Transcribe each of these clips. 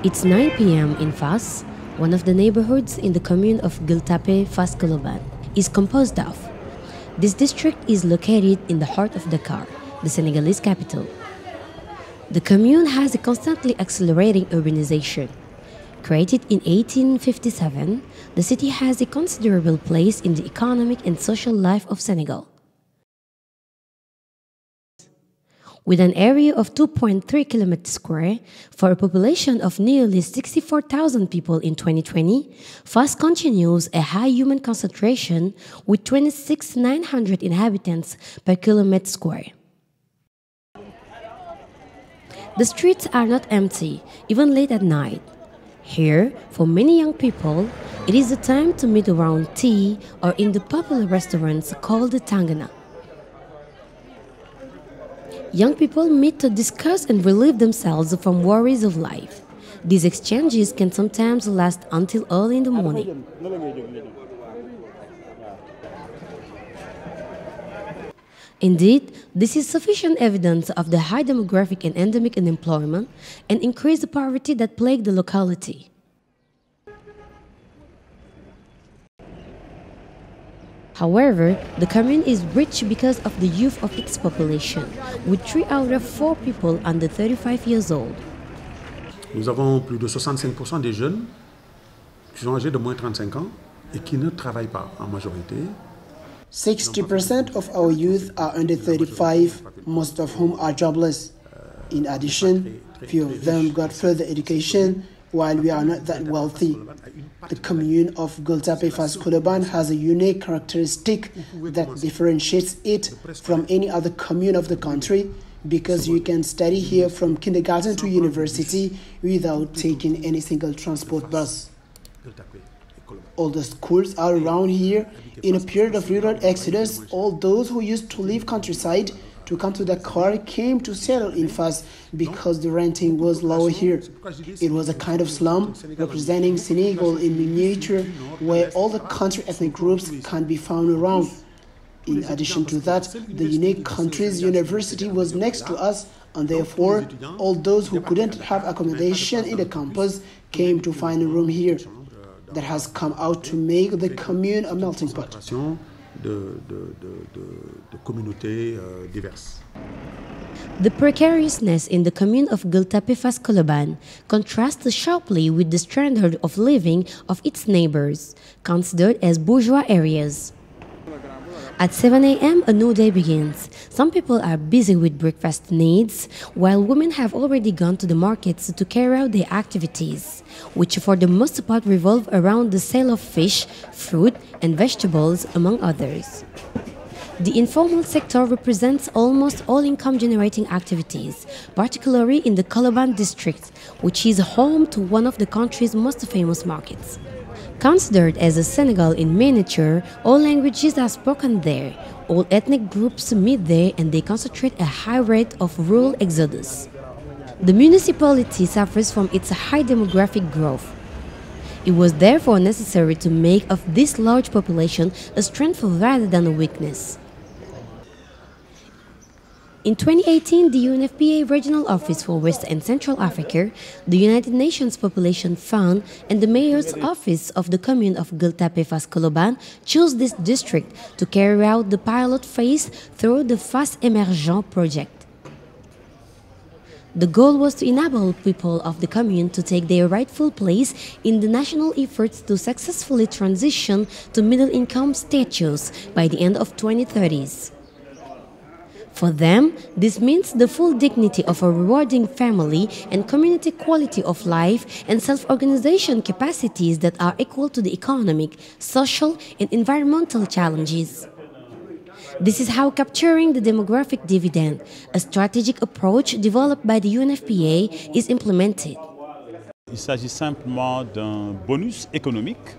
It's 9 p.m. in Fass, one of the neighborhoods in the commune of Fass is composed of. This district is located in the heart of Dakar, the Senegalese capital. The commune has a constantly accelerating urbanization. Created in 1857, the city has a considerable place in the economic and social life of Senegal. With an area of 2.3 km², for a population of nearly 64,000 people in 2020, Fass continues a high human concentration with 26,900 inhabitants per km². The streets are not empty, even late at night. Here, for many young people, it is the time to meet around tea or in the popular restaurants called the Tangana. Young people meet to discuss and relieve themselves from worries of life. These exchanges can sometimes last until early in the morning. Indeed, this is sufficient evidence of the high demographic and endemic unemployment and increased poverty that plague the locality. However, the commune is rich because of the youth of its population, with 3 out of 4 people under 35 years old. Nous avons plus de 65% des jeunes qui sont âgés de moins de 35 ans et qui ne travaillent pas en majorité. 60% of our youth are under 35, most of whom are jobless. In addition, few of them got further education, while we are not that wealthy. The commune of Fass has a unique characteristic that differentiates it from any other commune of the country, because you can study here from kindergarten to university without taking any single transport bus. All the schools are around here. In a period of rural exodus, all those who used to live countryside to come to Dakar came to settle in Fass because the renting was lower here. It was a kind of slum representing Senegal in miniature, where all the country ethnic groups can be found around. In addition to that, the unique country's university was next to us, and therefore all those who couldn't have accommodation in the campus came to find a room here. That has come out to make the commune a melting pot. The precariousness in the commune of Fass contrasts sharply with the standard of living of its neighbors, considered as bourgeois areas. At 7 a.m., a new day begins. Some people are busy with breakfast needs, while women have already gone to the markets to carry out their activities, which for the most part revolve around the sale of fish, fruit, and vegetables, among others. The informal sector represents almost all income-generating activities, particularly in the Koloban district, which is home to one of the country's most famous markets. Considered as a Senegal in miniature, all languages are spoken there, all ethnic groups meet there, and they concentrate a high rate of rural exodus. The municipality suffers from its high demographic growth. It was therefore necessary to make of this large population a strength rather than a weakness. In 2018, the UNFPA Regional Office for West and Central Africa, the United Nations Population Fund, and the Mayor's Office of the Commune of Fass chose this district to carry out the pilot phase through the Fass Emergent project. The goal was to enable people of the commune to take their rightful place in the national efforts to successfully transition to middle-income status by the end of 2030s. For them, this means the full dignity of a rewarding family and community quality of life and self-organization capacities that are equal to the economic, social, and environmental challenges. This is how capturing the demographic dividend, a strategic approach developed by the UNFPA, is implemented. Il s'agit simplement d'un bonus économique.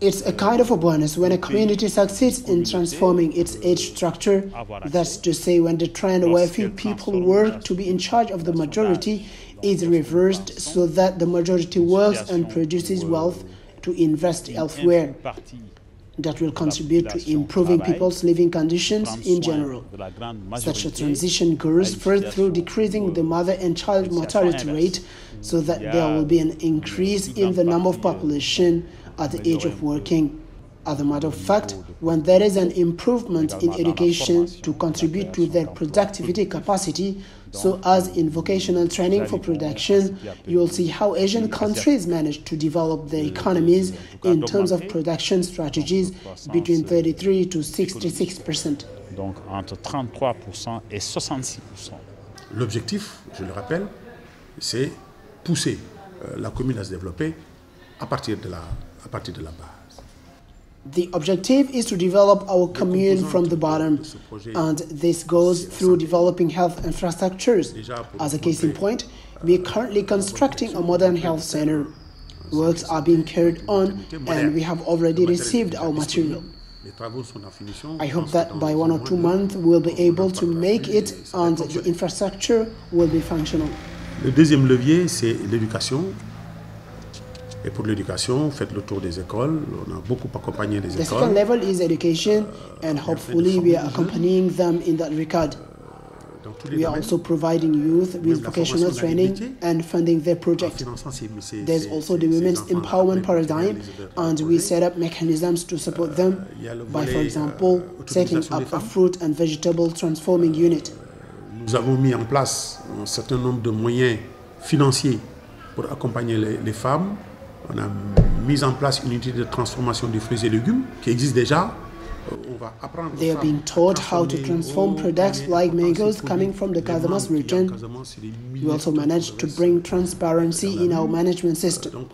It's a kind of a bonus when a community succeeds in transforming its age structure. That's to say, when the trend where few people work to be in charge of the majority is reversed so that the majority works and produces wealth to invest elsewhere. that will contribute to improving people's living conditions in general. Such a transition goes first through decreasing the mother and child mortality rate so that there will be an increase in the number of population at the age of working. As a matter of fact, when there is an improvement in education to contribute to their productivity capacity, so as in vocational training for production, you will see how Asian countries manage to develop their economies in terms of production strategies between 33 to 66%. Donc entre 33% et 66%. L'objectif, je le rappelle, c'est pousser la commune à se développer à partir de la base. The objective is to develop our commune from the bottom, and this goes through developing health infrastructures. As a case in point, we are currently constructing a modern health center. Works are being carried on, and we have already received our material. I hope that by 1 or 2 months we'll be able to make it and the infrastructure will be functional. Le deuxième levier, c'est l'éducation. Et pour l'éducation, faites le tour des écoles. On a beaucoup accompagné les écoles. The second level is education, and hopefully we are accompanying them in that regard. We are also providing youth with vocational training and funding their projects. There's also the women's empowerment paradigm, and we set up mechanisms to support them by, for example, setting up a fruit and vegetable transforming unit. Nous avons mis en place un certain nombre de moyens financiers pour accompagner les femmes. On a mis en place une unité de transformation des fruits et légumes qui existe déjà. They are being taught how to transform products like mangoes coming from the Casamance region. We also managed to bring transparency in our management system.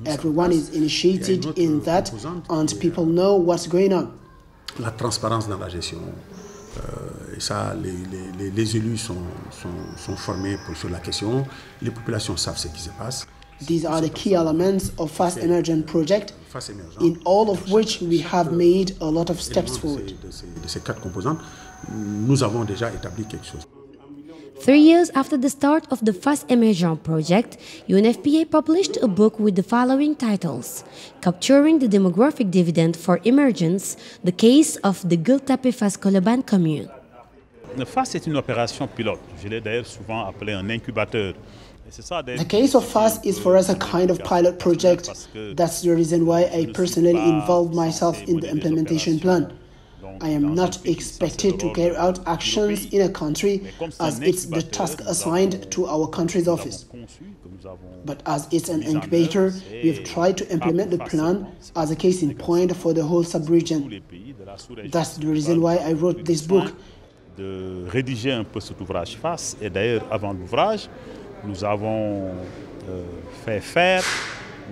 Everyone is initiated in that and people know what's going on. La transparence dans la gestion. Et ça, les élus sont formés sur la question. Les populations savent ce qui se passe. These are the key elements of Fass Emergent project, in all of which we have made a lot of steps forward. De ces 4 composantes, nous avons déjà établi quelque chose. 3 years after the start of the Fass Emergent project, UNFPA published a book with the following titles: Capturing the Demographic Dividend for Emergence, the Case of the Gultape-Fass Colobane Commune. Le Fass est une opération pilote. Je l'ai d'ailleurs souvent appelé un incubateur. The case of Fass is for us a kind of pilot project. That's the reason why I personally involved myself in the implementation plan. I am not expected to carry out actions in a country as it's the task assigned to our country's office. But as it's an incubator, we have tried to implement the plan as a case in point for the whole sub-region. That's the reason why I wrote this book. De rédiger un peu cet ouvrage Fass, et d'ailleurs avant l'ouvrage, nous avons fait faire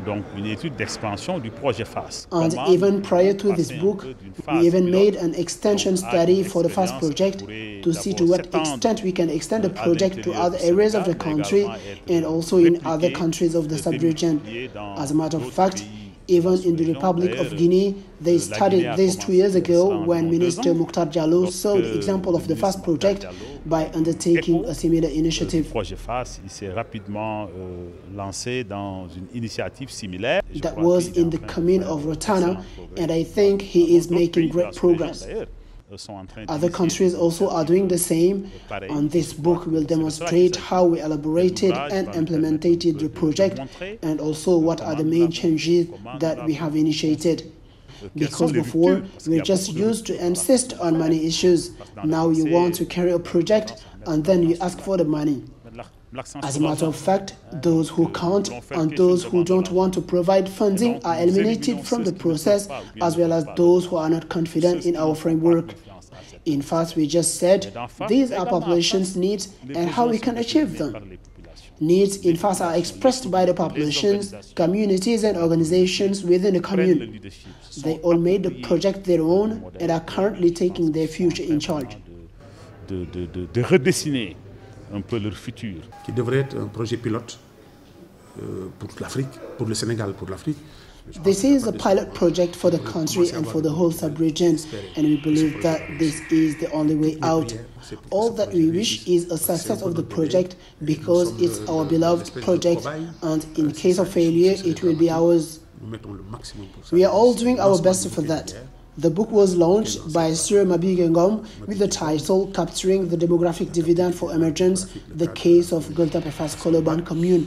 donc une étude d'expansion du projet Fass. And even prior to this book, we even made an extension study for the Fass project to see to what extent we can extend the project to other areas of the country and also in other countries of the sub-region. As a matter of fact, even in the Republic of Guinea, they started this 2 years ago when Minister Mukhtar Jallow saw the example of the Fass project by undertaking a similar initiative. Le projet Fass, il s'est rapidement lancé dans une initiative similaire. That was in the commune of Rotana, and I think he is making great progress. Other countries also are doing the same, and this book will demonstrate how we elaborated and implemented the project and also what are the main changes that we have initiated. Because before, we just used to insist on money issues. Now you want to carry a project and then you ask for the money. As a matter of fact, those who can't and those who don't want to provide funding are eliminated from the process, as well as those who are not confident in our framework. In fact, we just said, these are populations' needs and how we can achieve them. Needs, in fact, are expressed by the populations, communities and organizations within the commune. They all made the project their own and are currently taking their future in charge. De redessiner un peu leur futur. Qui devrait être un projet pilote pour l'Afrique, pour le Sénégal, pour l'Afrique. This is a pilot project for the country and for the whole sub-region, and we believe that this is the only way out. All that we wish is a success of the project because it's our beloved project, and in case of failure, it will be ours. nous mettons le maximum pour ça. We are all doing our best for that. The book was launched by Sir Mabigengom with the title Capturing the Demographic Dividend for Emergence, the Case of Gulta-Fass Koloban Commune.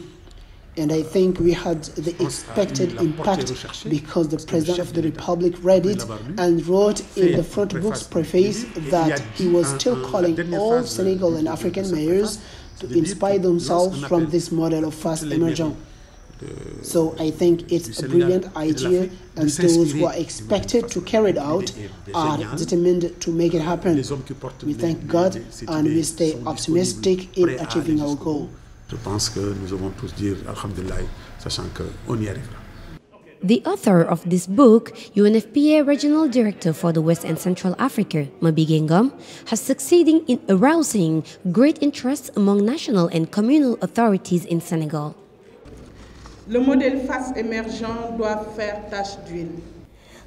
And I think we had the expected impact because the President of the Republic read it and wrote in the front book's preface that he was still calling all Senegal and African mayors to inspire themselves from this model of fast emergence. So I think it's a brilliant idea, and those who are expected to carry it out are determined to make it happen. We thank God and we stay optimistic in achieving our goal. Je pense que nous devons tous dire Alhamdulillah, sachant qu'on y arrivera. The author of this book, UNFPA Regional Director for the West and Central Africa, Mabigengom, has succeeded in arousing great interest among national and communal authorities in Senegal. Le modèle Fass émergent doit faire tache d'huile.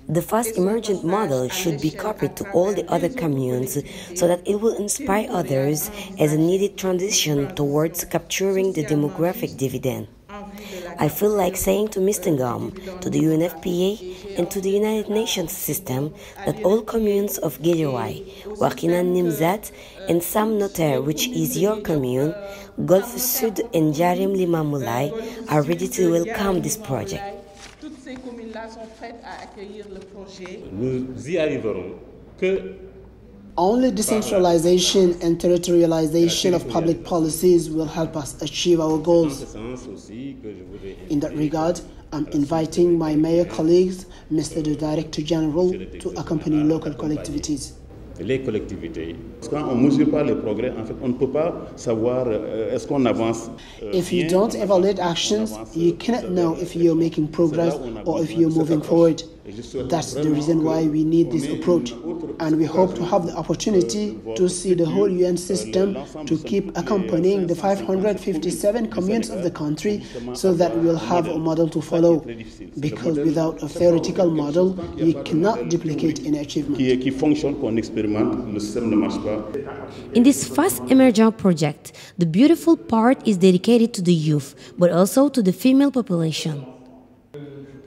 The fast emergent model should be copied to all the other communes so that it will inspire others as a needed transition towards capturing the demographic dividend. I feel like saying to Mr. Ngom, to the UNFPA, and to the United Nations system that all communes of Guédiawaye, Wakhinane Nimzat, and Sam Notaire, which is your commune, Golfe Sud and Djarim Limamoulaye, are ready to welcome this project. Nous y arriverons que only decentralization and territorialization of public policies will help us achieve our goals. In that regard, I'm inviting my mayor colleagues, Mr. the Director General, to accompany local collectivities. Les collectivités. Quand on ne mesure pas les progrès, en fait, on ne peut pas savoir est-ce qu'on avance. If you don't evaluate actions, you cannot know if you're making progress or if you're moving forward. That's the reason why we need this approach. And we hope to have the opportunity to see the whole UN system to keep accompanying the 557 communes of the country so that we'll have a model to follow. Because without a theoretical model, we cannot duplicate any achievement. In this fast emergent project, the beautiful part is dedicated to the youth, but also to the female population.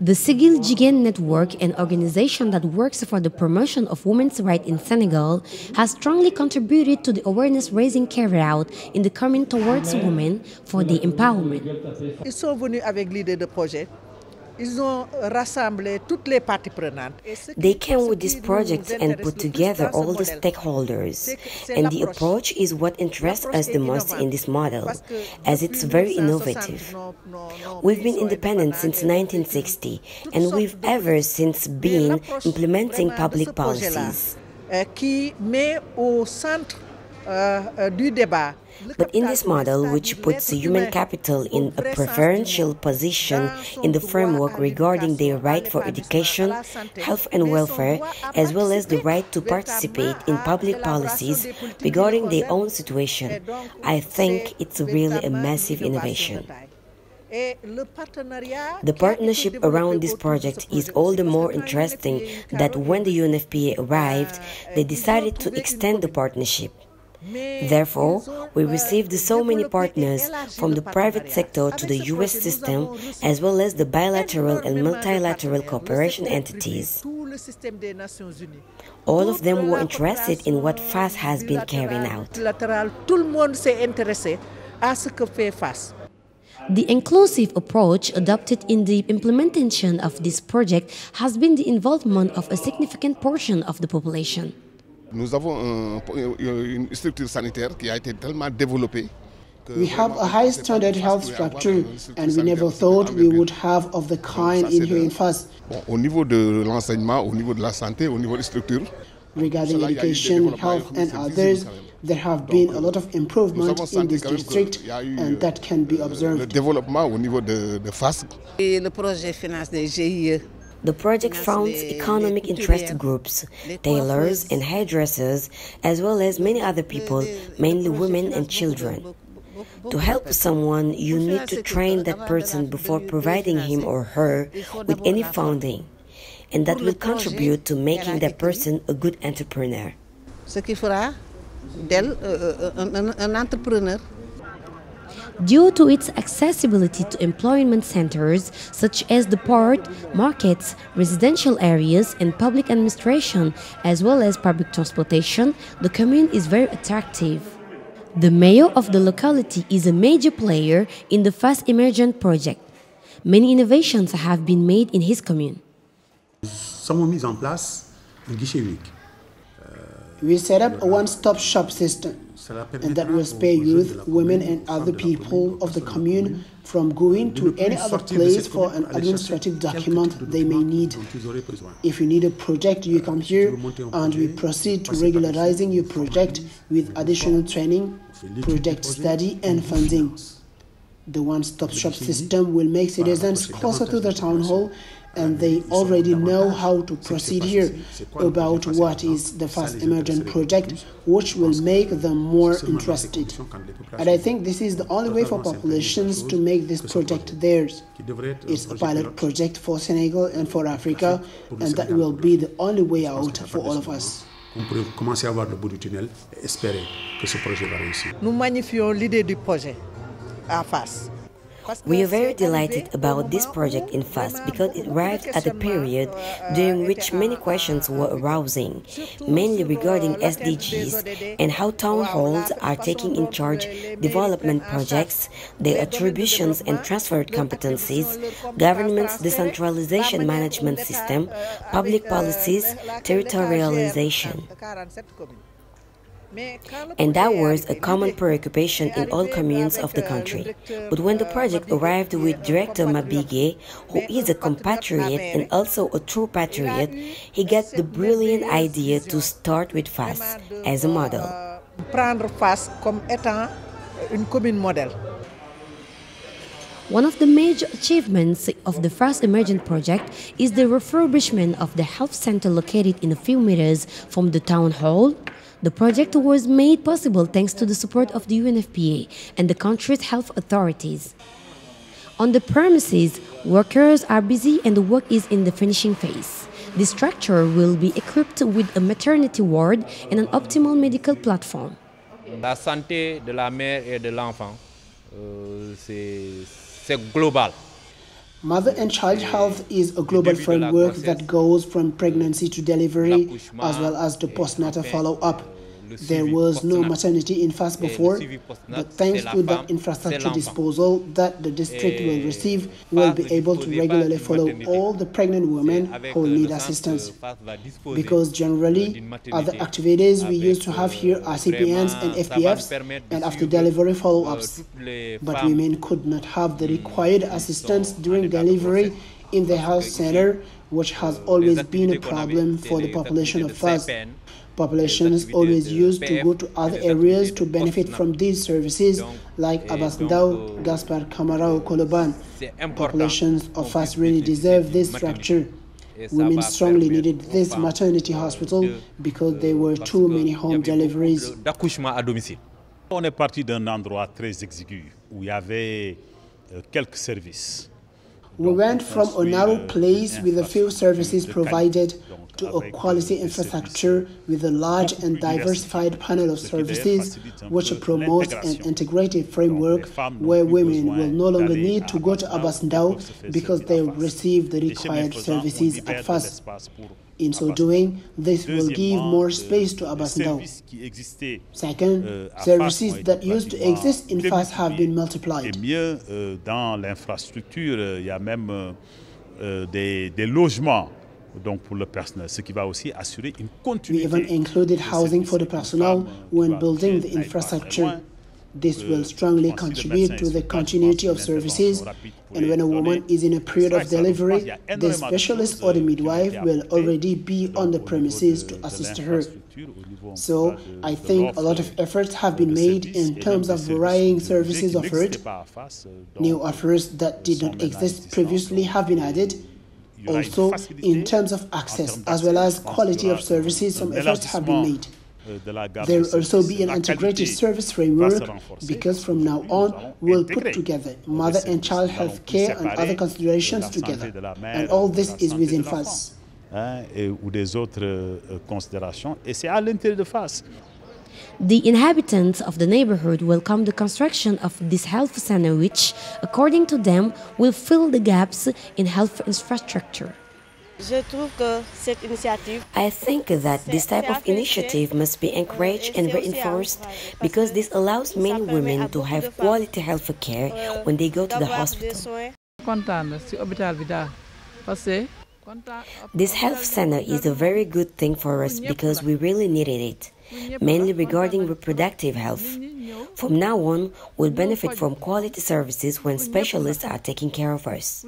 The Sigil Jigen Network, an organization that works for the promotion of women's rights in Senegal, has strongly contributed to the awareness-raising carried out in the coming towards women for the empowerment. Ils sont venus avec l'idée de projet. Ils ont rassemblé toutes les parties prenantes. They came with this project and put together all the stakeholders. And the approach is what interests us the most in this model, as it's very innovative. We've been independent since 1960, and we've ever since been implementing public policies. Qui met au centre du débat. But in this model, which puts human capital in a preferential position in the framework regarding their right for education, health and welfare, as well as the right to participate in public policies regarding their own situation, I think it's really a massive innovation. The partnership around this project is all the more interesting that when the UNFPA arrived, they decided to extend the partnership. Therefore, we received so many partners from the private sector to the US system, as well as the bilateral and multilateral cooperation entities. All of them were interested in what Fass has been carrying out. The inclusive approach adopted in the implementation of this project has been the involvement of a significant portion of the population. Nous avons une structure sanitaire qui a été tellement développée. We have a high standard health structure, and we never thought we would have of the kind in here in Fass. Au niveau de l'enseignement, au niveau de la santé, au niveau des structures. Regarding education, health, and others, there have been a lot of improvement in this district, and that can be observed. Le développement au niveau de Fass. Le projet finance des GIE. The project funds economic interest groups, tailors and hairdressers, as well as many other people, mainly women and children. To help someone, you need to train that person before providing him or her with any funding, and that will contribute to making that person a good entrepreneur. Ce qui fera d'elle un entrepreneur. Due to its accessibility to employment centers such as the port, markets, residential areas, and public administration, as well as public transportation, the commune is very attractive. The mayor of the locality is a major player in the Fass Emergent project. Many innovations have been made in his commune. Nous avons mis en place un guichet unique. We set up a one-stop shop system, and that will spare youth, women and other people of the commune from going to any other place for an administrative document they may need. If you need a project, you come here and we proceed to regularizing your project with additional training, project study and funding. The one-stop shop system will make citizens closer to the town hall, and they already know how to proceed here about what is the Fass Emergent project, which will make them more interested. And I think this is the only way for populations to make this project theirs. It's a pilot project for Senegal and for Africa, and that will be the only way out for all of us. On pourrait commencer à voir le bout du tunnel et espérer que ce projet va réussir. Nous magnifions l'idée du projet à Fass. We are very delighted about this project in Fass because it arrived at a period during which many questions were arising, mainly regarding SDGs and how town halls are taking in charge development projects, their attributions and transferred competencies, government's decentralization management system, public policies, territorialization. And that was a common preoccupation in all communes of the country. But when the project arrived with Director Mabige, who is a compatriot and also a true patriot, he got the brilliant idea to start with Fass as a model. Prendre Fass comme étant une commune modèle. One of the major achievements of the Fass Emergent project is the refurbishment of the health center located in a few meters from the town hall. The project was made possible thanks to the support of the UNFPA and the country's health authorities. On the premises, workers are busy and the work is in the finishing phase. The structure will be equipped with a maternity ward and an optimal medical platform. La santé de la mère et de l'enfant, c'est global. Mother and child health is a global framework that goes from pregnancy to delivery, as well as the postnatal follow-up. There was no maternity in Fass before, but thanks to that infrastructure disposal that the district will receive, we'll be able to regularly follow all the pregnant women who need assistance. Because generally, other activities we used to have here are CPNs and FPFs, and after delivery follow-ups. But women could not have the required assistance during delivery in the health center, which has always been a problem for the population of Fass. Populations always used to go to other areas to benefit from these services, like Abassndao, Gaspar Camara or Koloban. Populations of Fass really deserve this structure. Women strongly needed this maternity hospital because there were too many home deliveries. On est parti d'un endroit très exigu où il y avait quelques services. We went from a narrow place with a few services provided to a quality infrastructure with a large and diversified panel of services which promotes an integrated framework where women will no longer need to go to Abassndao because they will receive the required services at Fass. In so doing, this will give more space to Abassndao. Second, services that used to exist in Fass have been multiplied. Dans l'infrastructure, il y a même des logements donc pour le personnel, ce qui va aussi assurer une continuité. We even included housing for the personnel when building the infrastructure. This will strongly contribute to the continuity of services, and when a woman is in a period of delivery, the specialist or the midwife will already be on the premises to assist her. So, I think a lot of efforts have been made in terms of varying services offered. New offers that did not exist previously have been added. Also, in terms of access as well as quality of services, some efforts have been made. There will also be an integrated service framework because from now on we'll put together mother and child health care and other considerations together. And all this is within Fass. Ou des autres considérations, et c'est à l'intérieur de Fass. The inhabitants of the neighborhood welcome the construction of this health center which, according to them, will fill the gaps in health infrastructure. I think that this type of initiative must be encouraged and reinforced because this allows many women to have quality health care when they go to the hospital. This health center is a very good thing for us because we really needed it, mainly regarding reproductive health. From now on, we'll benefit from quality services when specialists are taking care of us.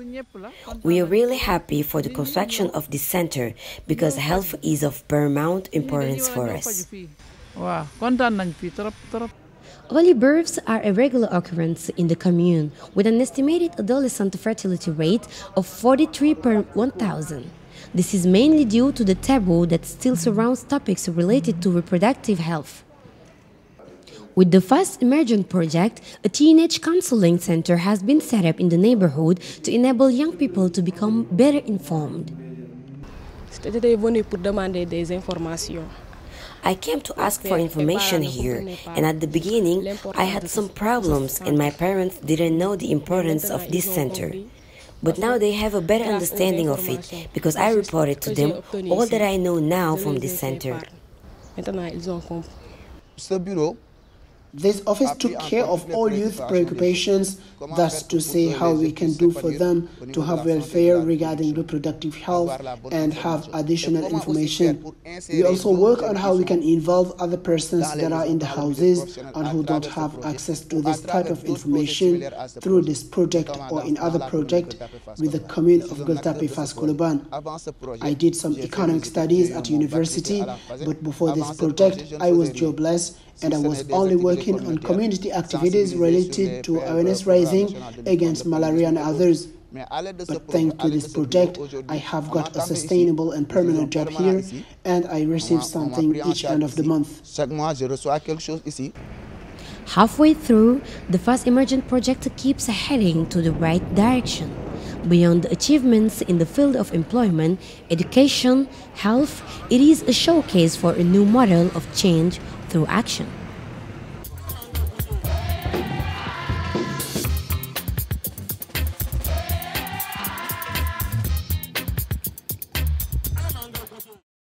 We are really happy for the construction of this center because health is of paramount importance for us. Early births are a regular occurrence in the commune, with an estimated adolescent fertility rate of 43 per 1,000. This is mainly due to the taboo that still surrounds topics related to reproductive health. With the Fass Emergent project, a teenage counseling center has been set up in the neighborhood to enable young people to become better informed. I came to ask for information here, and at the beginning, I had some problems and my parents didn't know the importance of this center. But now they have a better understanding of it because I reported to them all that I know now from this center. This office took care of all youth preoccupations, that's to say how we can do for them to have welfare regarding reproductive health and have additional information. We also work on how we can involve other persons that are in the houses and who don't have access to this type of information through this project or in other project with the commune of Gultape Fass Koloban. I did some economic studies at university, but before this project I was jobless and I was only working on community activities related to awareness raising against malaria and others. But thanks to this project, I have got a sustainable and permanent job here, and I receive something each end of the month. Halfway through, the Fass Emergent project keeps heading to the right direction. Beyond the achievements in the field of employment, education, health, it is a showcase for a new model of change through action.